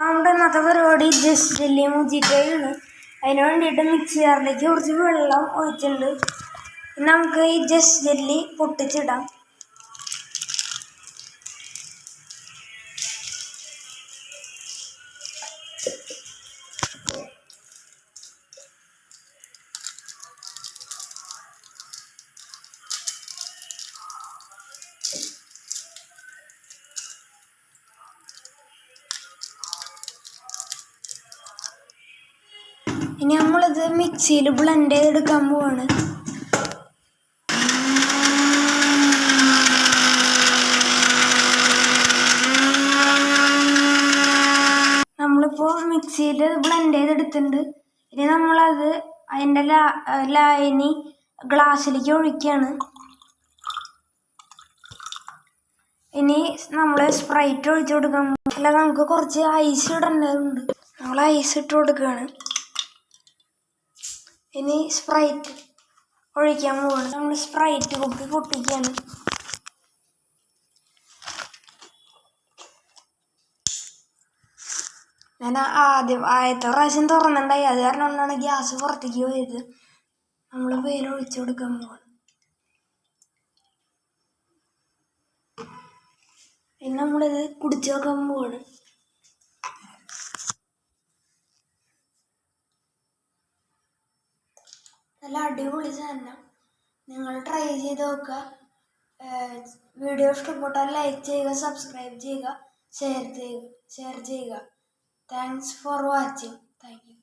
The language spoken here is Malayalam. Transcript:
നമ്മുടെ ഇന്നത്തെ പരിപാടി ജസ്റ്റ് ജെല്ലി മുജിക്കയാണ്. അതിന് വേണ്ടിയിട്ട് മിക്സി ജാറിലേക്ക് കുറച്ച് വെള്ളം ഒഴിച്ചിട്ടുണ്ട്. നമുക്ക് ഈ ജസ്റ്റ് ജെല്ലി പൊട്ടിച്ചിടാം. ഇനി നമ്മളിത് മിക്സിയിൽ ബ്ലെൻഡ് ചെയ്തെടുക്കാൻ പോവാണ്. നമ്മളിപ്പോൾ മിക്സിയിൽ ബ്ലെൻഡ് ചെയ്തെടുത്തിട്ടുണ്ട്. ഇനി നമ്മളത് അതിൻ്റെ ലായനി ഗ്ലാസ്സിലേക്ക് ഒഴിക്കുകയാണ്. ഇനി നമ്മൾ സ്പ്രൈറ്റ് ഒഴിച്ചു കൊടുക്കാൻ അല്ല, നമുക്ക് കുറച്ച് ഐസ് ഇടേണ്ടതുണ്ട്. നമ്മൾ ഐസ് ഇട്ട് കൊടുക്കുകയാണ്. ഇനി സ്പ്രൈറ്റ് ഒഴിക്കാൻ പോവാണ്. നമ്മൾ സ്പ്രൈറ്റ് കുപ്പി പൊട്ടിക്കുകയാണ്. ഞാൻ ആദ്യത്തെ പ്രാവശ്യം തുറന്നിട്ടുണ്ടായി, അത് കാരണം കൊണ്ടാണ് ഗ്യാസ് പുറത്തേക്ക് പോയത്. നമ്മൾ പേര് ഒഴിച്ചു കൊടുക്കാൻ പോവാണ്. ഇനി നമ്മളിത് കുടിച്ചു നോക്കാൻ പോവാണ്. നല്ല അടിപൊളി സാധനം, നിങ്ങൾ ട്രൈ ചെയ്ത് നോക്കുക. വീഡിയോ ഇഷ്ടപ്പെട്ടാൽ ലൈക്ക് ചെയ്യുക, സബ്സ്ക്രൈബ് ചെയ്യുക, ഷെയർ ചെയ്യുക. Thanks for watching. Thank you.